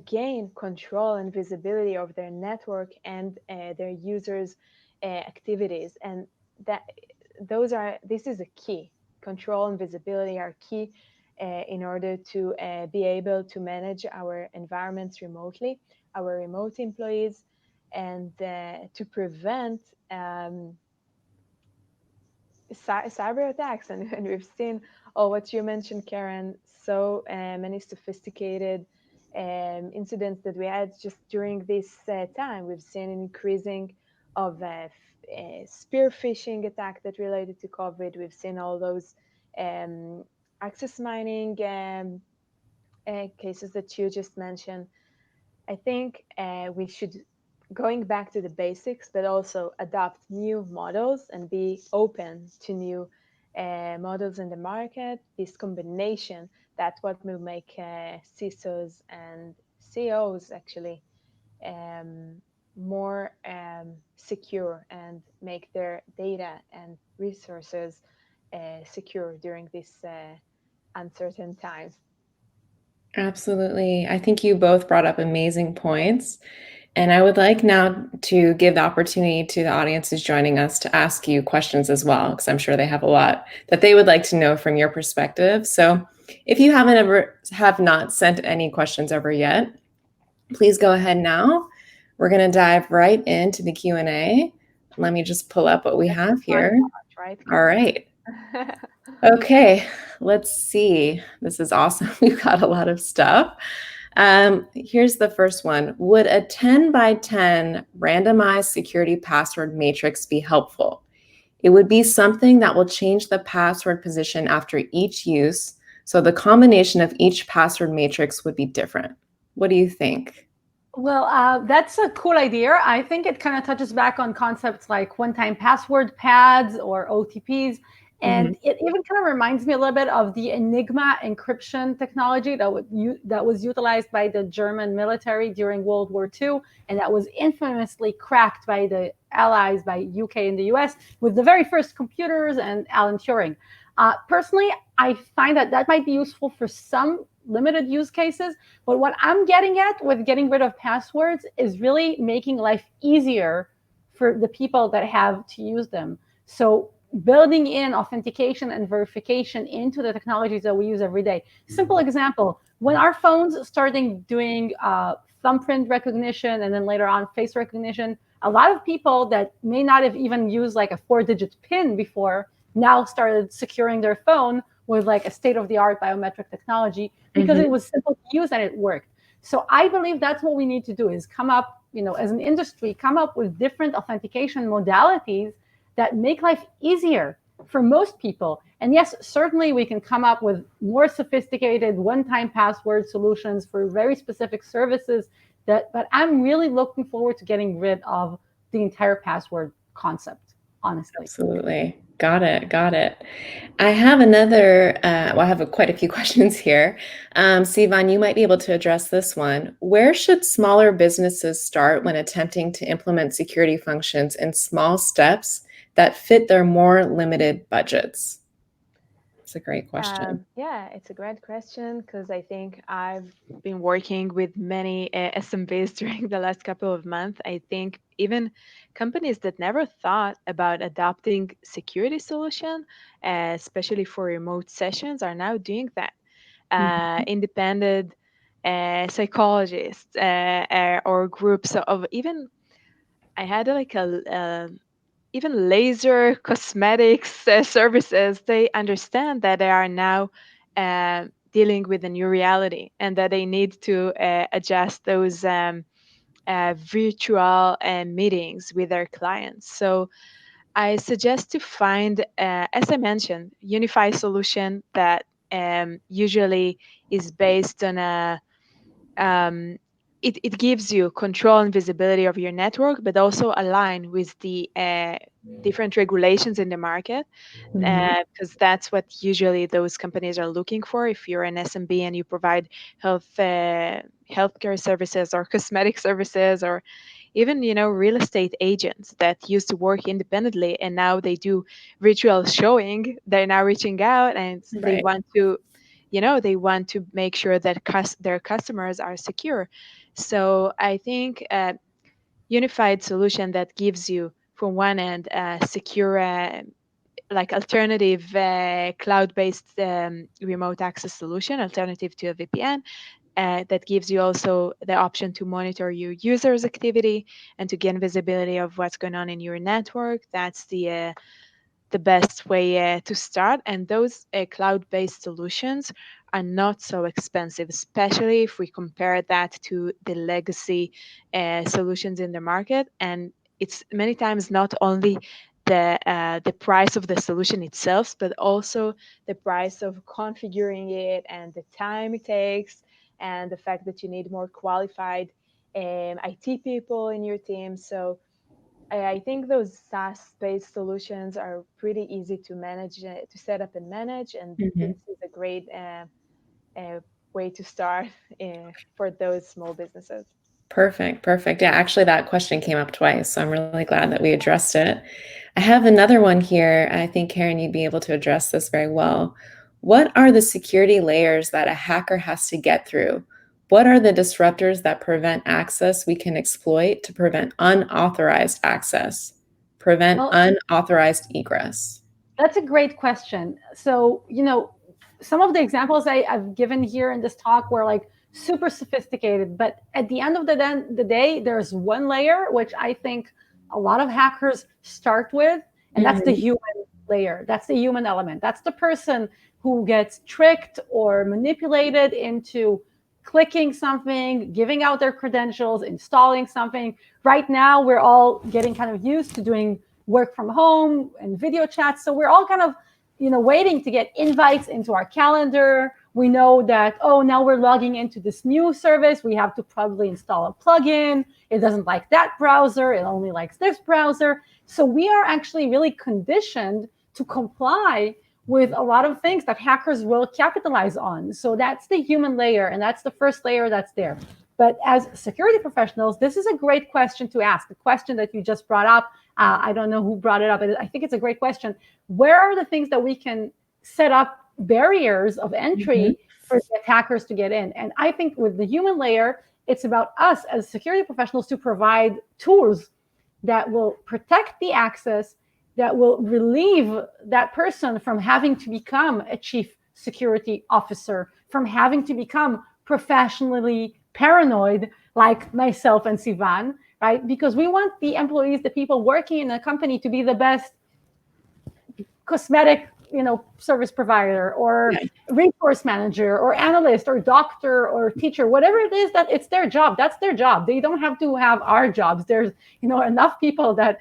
gain control and visibility of their network and their users' activities. And this is a key. Control and visibility are key in order to be able to manage our environments remotely, our remote employees, and to prevent cyber attacks. And we've seen, what you mentioned, Keren, so many sophisticated incidents that we had just during this time. We've seen an increasing of spear phishing attack that related to COVID. We've seen all those access mining cases that you just mentioned. I think we should, going back to the basics, but also adopt new models and be open to new models in the market. This combination, that's what will make CISOs and CEOs actually more secure and make their data and resources secure during these uncertain times. Absolutely. I think you both brought up amazing points. And I would like now to give the opportunity to the audience who's joining us to ask you questions as well, because I'm sure they have a lot that they would like to know from your perspective. So if you have not sent any questions over yet, please go ahead now. We're going to dive right into the Q&A. Let me just pull up what we have here. Right? All right. Okay, let's see. This is awesome. We've got a lot of stuff. Here's the first one. Would a 10 by 10 randomized security password matrix be helpful? It would be something that will change the password position after each use, so the combination of each password matrix would be different. What do you think? Well, that's a cool idea. I think it kind of touches back on concepts like one-time password pads or OTPs. And it even kind of reminds me a little bit of the Enigma encryption technology that was utilized by the German military during World War II, and that was infamously cracked by the Allies, by UK and the US, with the very first computers and Alan Turing. Personally, I find that might be useful for some limited use cases, but what I'm getting at with getting rid of passwords is really making life easier for the people that have to use them. So building in authentication and verification into the technologies that we use every day. Simple example, when our phones started doing thumbprint recognition and then later on face recognition, a lot of people that may not have even used like a 4-digit PIN before now started securing their phone with like a state-of-the-art biometric technology because it was simple to use and it worked. So I believe that's what we need to do, is come up, as an industry, come up with different authentication modalities that make life easier for most people. And yes, certainly we can come up with more sophisticated one-time password solutions for very specific services, but I'm really looking forward to getting rid of the entire password concept, honestly. Absolutely. Got it. I have I have quite a few questions here. Sivan, you might be able to address this one. Where should smaller businesses start when attempting to implement security functions in small steps that fit their more limited budgets? It's a great question. Yeah, it's a great question, because I think I've been working with many SMBs during the last couple of months. I think even companies that never thought about adopting security solution, especially for remote sessions, are now doing that. Independent psychologists or groups of even, I had like even laser cosmetics services. They understand that they are now dealing with a new reality and that they need to adjust those virtual meetings with their clients. So I suggest to find, as I mentioned, unified solution that usually is based on it gives you control and visibility of your network, but also align with the different regulations in the market, because that's what usually those companies are looking for. If you're an SMB and you provide healthcare services or cosmetic services, or even real estate agents that used to work independently and now they do virtual showing, they're now reaching out and they want to make sure that their customers are secure. So I think a unified solution that gives you, from one end, secure like alternative cloud-based remote access solution, alternative to a VPN, that gives you also the option to monitor your users' activity and to gain visibility of what's going on in your network. That's the best way to start. And those cloud-based solutions are not so expensive, especially if we compare that to the legacy solutions in the market. And it's many times not only the price of the solution itself, but also the price of configuring it and the time it takes, and the fact that you need more qualified IT people in your team. So I think those SaaS-based solutions are pretty easy to manage, to set up and manage, and this is a great way to start for those small businesses. Perfect. Yeah, actually that question came up twice, so I'm really glad that we addressed it. I have another one here. I think, Keren, you'd be able to address this very well. What are the security layers that a hacker has to get through? What are the disruptors that prevent access we can exploit to prevent unauthorized access, unauthorized egress? That's a great question. So, some of the examples I've given here in this talk were like super sophisticated, but at the end of the day, there's one layer, which I think a lot of hackers start with, and that's the human layer. That's the human element. That's the person who gets tricked or manipulated into clicking something, giving out their credentials, installing something. Right now, we're all getting kind of used to doing work from home and video chats. So we're all kind of, waiting to get invites into our calendar. We know that, now we're logging into this new service. We have to probably install a plugin. It doesn't like that browser. It only likes this browser. So we are actually really conditioned to comply with a lot of things that hackers will capitalize on. So that's the human layer, and that's the first layer that's there. But as security professionals, this is a great question to ask. The question that you just brought up, I don't know who brought it up, but I think it's a great question. Where are the things that we can set up barriers of entry for the attackers to get in? And I think with the human layer, it's about us as security professionals to provide tools that will protect the access, that will relieve that person from having to become a chief security officer, from having to become professionally paranoid like myself and Sivan, right? Because we want the employees, the people working in a company, to be the best cosmetic, service provider or resource manager or analyst or doctor or teacher, whatever it is, that it's their job. That's their job. They don't have to have our jobs. There's, enough people that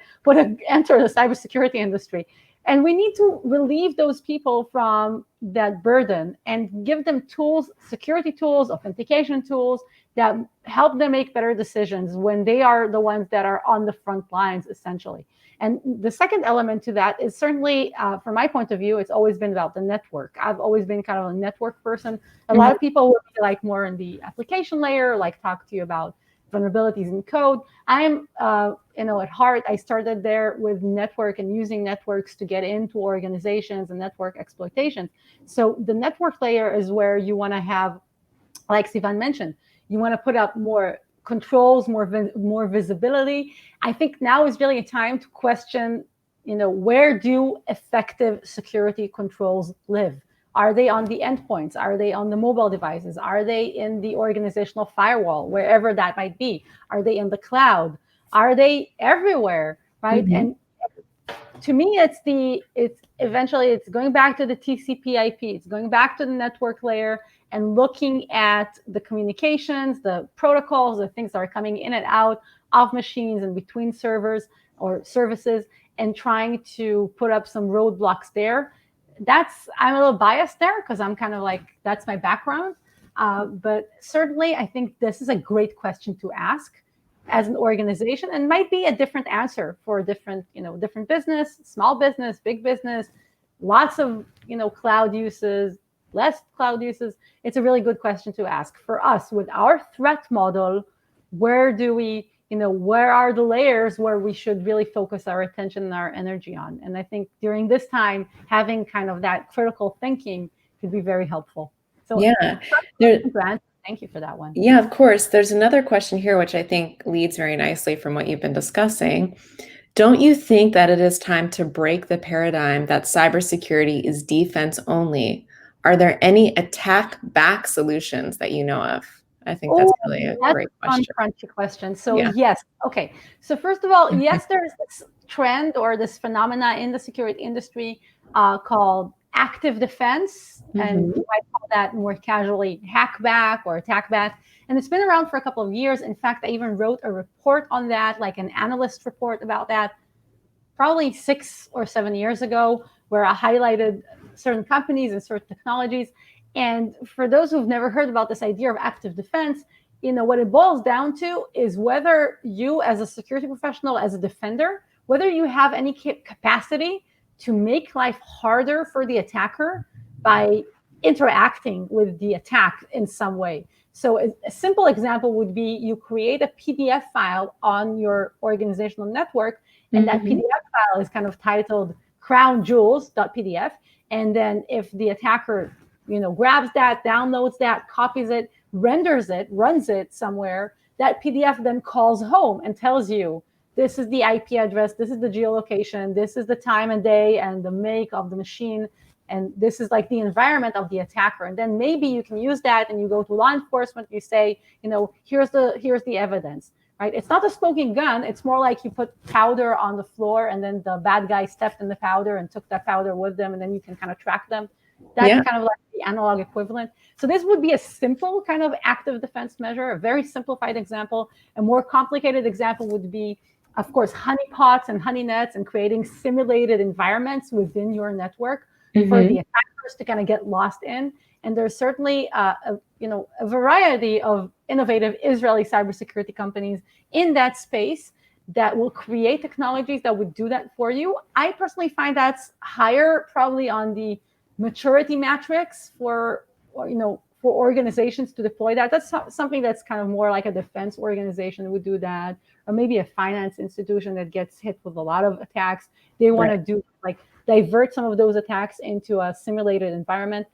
enter the cybersecurity industry. And we need to relieve those people from that burden and give them tools, security tools, authentication tools that help them make better decisions when they are the ones that are on the front lines, essentially. And the second element to that is certainly, from my point of view, it's always been about the network. I've always been kind of a network person. A lot of people would be like more in the application layer, like talk to you about vulnerabilities in code. I'm, at heart, I started there with network and using networks to get into organizations and network exploitation. So the network layer is where you want to have, like Sivan mentioned, you want to put up more controls, more visibility. I think now is really a time to question, where do effective security controls live? Are they on the endpoints? Are they on the mobile devices? Are they in the organizational firewall, wherever that might be? Are they in the cloud? Are they everywhere, right? And to me, it's eventually going back to the TCP/IP. It's going back to the network layer and looking at the communications, the protocols, the things that are coming in and out of machines and between servers or services, and trying to put up some roadblocks there. I'm a little biased there because I'm kind of like, that's my background. But certainly, I think this is a great question to ask as an organization, and might be a different answer for different business, small business, big business, lots of, cloud uses, less cloud uses. It's a really good question to ask. For us, with our threat model, where do we, where are the layers where we should really focus our attention and our energy on? And I think during this time, having kind of that critical thinking could be very helpful. So Grant, thank you for that one. Yeah, of course. There's another question here, which I think leads very nicely from what you've been discussing. Don't you think that it is time to break the paradigm that cybersecurity is defense only? Are there any attack back solutions that you know of? I think that's really a that's great a fun, question. crunchy question. So Yeah. yes, okay. So first of all, yes, there's this trend or this phenomena in the security industry called active defense, and you might call that more casually hackback or attackback. And it's been around for a couple of years. In fact, I even wrote a report on that, like an analyst report about that, probably 6 or 7 years ago, where I highlighted certain companies and certain technologies. And for those who've never heard about this idea of active defense, what it boils down to is whether you, as a security professional, as a defender, whether you have any capacity to make life harder for the attacker by interacting with the attack in some way. So a simple example would be you create a PDF file on your organizational network, and that PDF file is kind of titled crown jewels.pdf. And then if the attacker, grabs that, downloads that, copies it, renders it, runs it somewhere, that PDF then calls home and tells you, this is the IP address, this is the geolocation, this is the time and day and the make of the machine, and this is like the environment of the attacker. And then maybe you can use that and you go to law enforcement, you say, here's the evidence, right? It's not a smoking gun. It's more like you put powder on the floor and then the bad guy stepped in the powder and took that powder with them, and then you can kind of track them. That's kind of like the analog equivalent. So this would be a simple kind of active defense measure, a very simplified example. A more complicated example would be, of course, honeypots and honey nets and creating simulated environments within your network for the attackers to kind of get lost in. And there's certainly a variety of innovative Israeli cybersecurity companies in that space that will create technologies that would do that for you. I personally find that's higher probably on the maturity metrics for organizations to deploy that. That's something that's kind of more like a defense organization would do that, or maybe a finance institution that gets hit with a lot of attacks. They want to do divert some of those attacks into a simulated environment.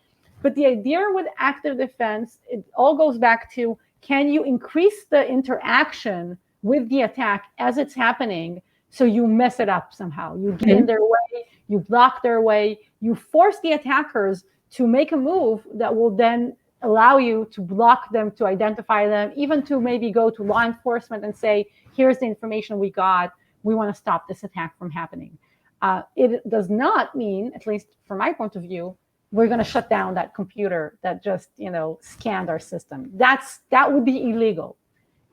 But the idea with active defense, it all goes back to, can you increase the interaction with the attack as it's happening so you mess it up somehow? You get in their way, you block their way, you force the attackers to make a move that will then allow you to block them, to identify them, even to maybe go to law enforcement and say, here's the information we got, we want to stop this attack from happening. It does not mean, at least from my point of view, we're going to shut down that computer that just, scanned our system. That would be illegal.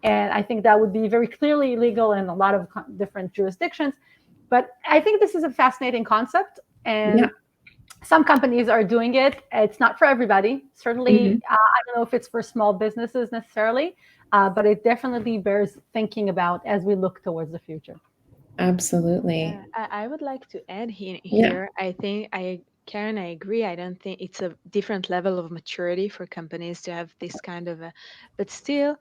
And I think that would be very clearly illegal in a lot of different jurisdictions. But I think this is a fascinating concept. And some companies are doing it. It's not for everybody. Certainly, I don't know if it's for small businesses necessarily, but it definitely bears thinking about as we look towards the future. Absolutely. I would like to add here. I think Keren, I agree. I don't think it's a different level of maturity for companies to have this kind of but still,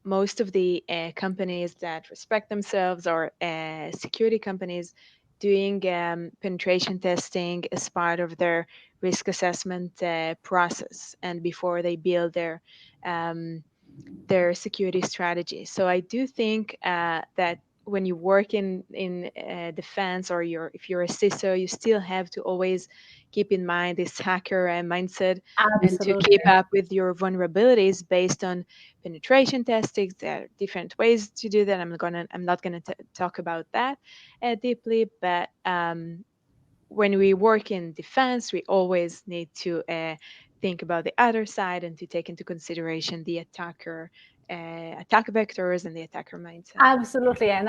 most of the companies that respect themselves are security companies doing penetration testing as part of their risk assessment process and before they build their security strategy. So I do think that when you work in defense, or if you're a CISO, you still have to always keep in mind this hacker mindset. Absolutely. And to keep up with your vulnerabilities based on penetration testing. There are different ways to do that. I'm not gonna talk about that deeply, but when we work in defense, we always need to think about the other side and to take into consideration the attack vectors and the attacker mindset. Absolutely. And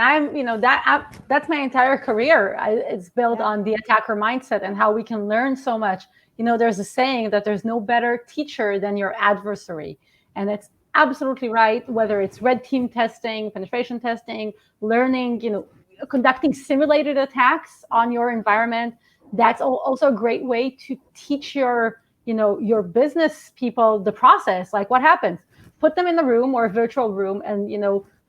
that's my entire career. It's built on the attacker mindset and how we can learn so much. There's a saying that there's no better teacher than your adversary. And it's absolutely right, whether it's red team testing, penetration testing, learning, conducting simulated attacks on your environment. That's also a great way to teach your business people the process, like what happens. Put them in the room or a virtual room and,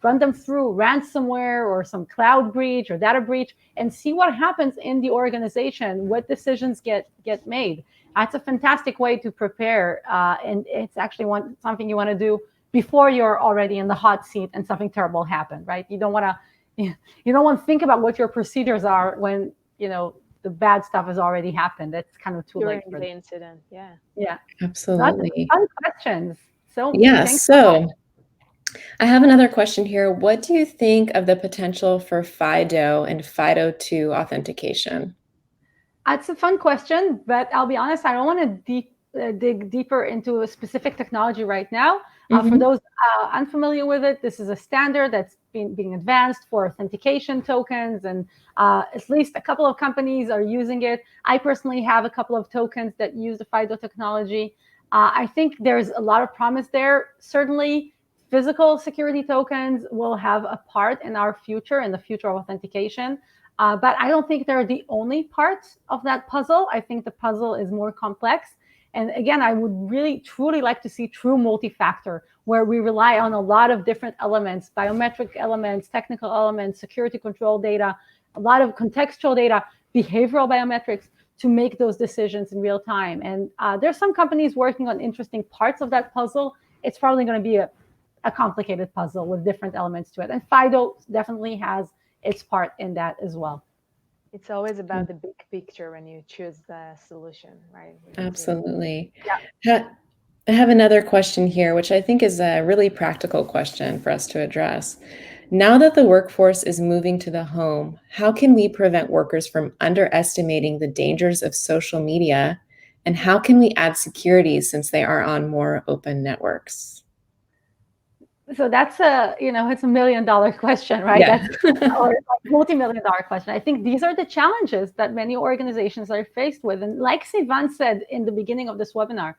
run them through ransomware or some cloud breach or data breach and see what happens in the organization, what decisions get made. That's a fantastic way to prepare. And it's actually something you want to do before you're already in the hot seat and something terrible happened, right? You don't want to think about what your procedures are when, the bad stuff has already happened. That's kind of too late for the incident. Yeah. Yeah. Absolutely. Fun questions. So Yeah, thanks so much. I have another question here. What do you think of the potential for FIDO and FIDO2 authentication? It's a fun question, but I'll be honest, I don't want to dig deeper into a specific technology right now. For those unfamiliar with it, this is a standard that's being advanced for authentication tokens, and at least a couple of companies are using it. I personally have a couple of tokens that use the FIDO technology. I think there's a lot of promise there. Certainly, physical security tokens will have a part in our future, in the future of authentication. But I don't think they're the only part of that puzzle. I think the puzzle is more complex. And again, I would really, truly like to see true multi-factor, where we rely on a lot of different elements, biometric elements, technical elements, security control data, a lot of contextual data, behavioral biometrics to make those decisions in real time. And there's some companies working on interesting parts of that puzzle. It's probably going to be a complicated puzzle with different elements to it. And FIDO definitely has its part in that as well. It's always about the big picture when you choose the solution, right? Absolutely. Yeah. I have another question here, which I think is a really practical question for us to address. Now that the workforce is moving to the home, how can we prevent workers from underestimating the dangers of social media? And how can we add security since they are on more open networks? So that's it's $1 million question, right? Yeah. That's or like multi-million-dollar question. I think these are the challenges that many organizations are faced with. And like Sivan said in the beginning of this webinar,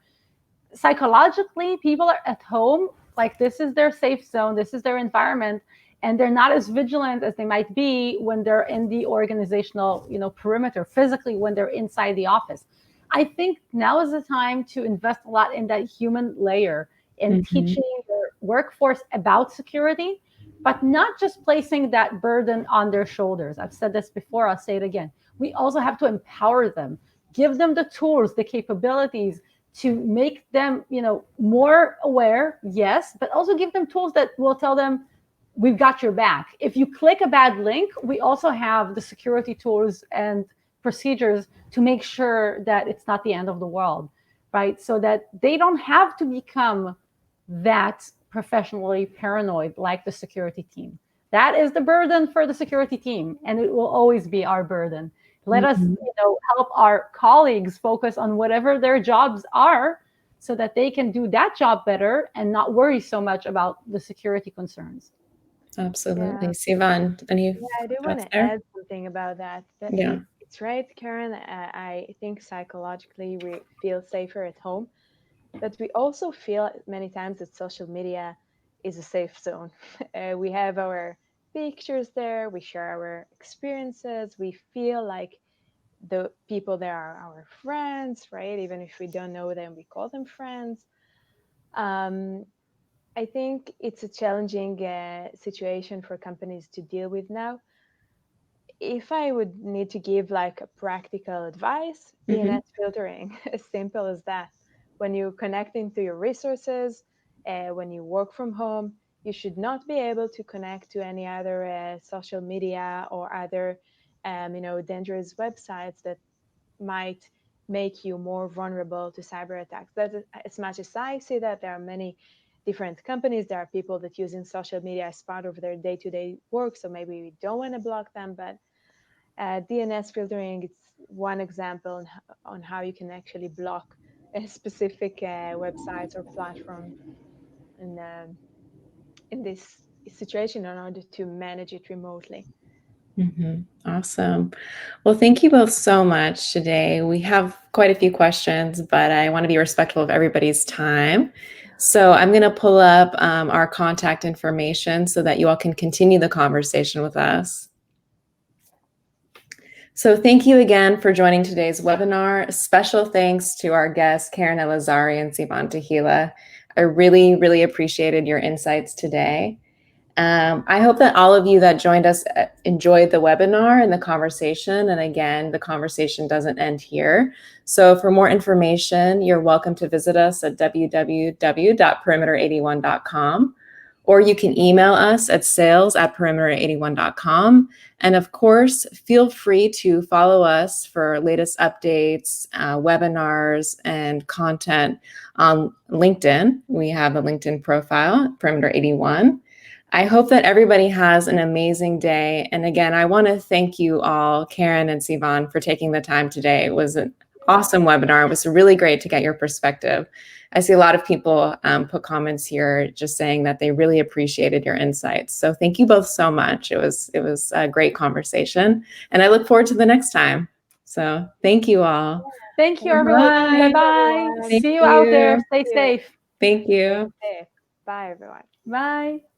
psychologically, people are at home, like this is their safe zone, this is their environment, and they're not as vigilant as they might be when they're in the organizational, perimeter, physically when they're inside the office. I think now is the time to invest a lot in that human layer, in teaching your workforce about security, but not just placing that burden on their shoulders. I've said this before, I'll say it again. We also have to empower them, give them the tools, the capabilities to make them, more aware, yes, but also give them tools that will tell them, we've got your back. If you click a bad link, we also have the security tools and procedures to make sure that it's not the end of the world, right? So that they don't have to become that professionally paranoid like the security team. That is the burden for the security team, and it will always be our burden. Let us, help our colleagues focus on whatever their jobs are so that they can do that job better and not worry so much about the security concerns. Absolutely. Sivan, any I do want thoughts to there? add something about that. Yeah. It's right, Karen. I think psychologically we feel safer at home, but we also feel many times that social media is a safe zone. We have our pictures there, we share our experiences, we feel like the people there are our friends, right? Even if we don't know them, we call them friends. I think it's a challenging situation for companies to deal with now. If I would need to give like a practical advice, DNS filtering, as simple as that. When you connect into your resources, when you work from home, you should not be able to connect to any other social media or other, dangerous websites that might make you more vulnerable to cyber attacks. That, as much as I see that, there are many different companies. There are people that using social media as part of their day-to-day work, so maybe we don't want to block them. But DNS filtering, it's one example on how you can actually block a specific websites or platform in this situation in order to manage it remotely. Awesome. Well, thank you both so much today. We have quite a few questions, but I want to be respectful of everybody's time. So I'm going to pull up our contact information so that you all can continue the conversation with us. So thank you again for joining today's webinar. Special thanks to our guests, Keren Elazari and Sivan Tehila. I really, really appreciated your insights today. I hope that all of you that joined us enjoyed the webinar and the conversation. And again, the conversation doesn't end here. So for more information, you're welcome to visit us at www.perimeter81.com. or you can email us at sales@perimeter81.com. And of course, feel free to follow us for latest updates, webinars, and content on LinkedIn. We have a LinkedIn profile, Perimeter81. I hope that everybody has an amazing day. And again, I want to thank you all, Keren and Sivan, for taking the time today. It was an awesome webinar. It was really great to get your perspective. I see a lot of people put comments here just saying that they really appreciated your insights. So thank you both so much. It was a great conversation, and I look forward to the next time. So thank you all. Thank you, everyone. Bye-bye. See you out there. Stay safe. Thank you. Bye, everyone. Bye.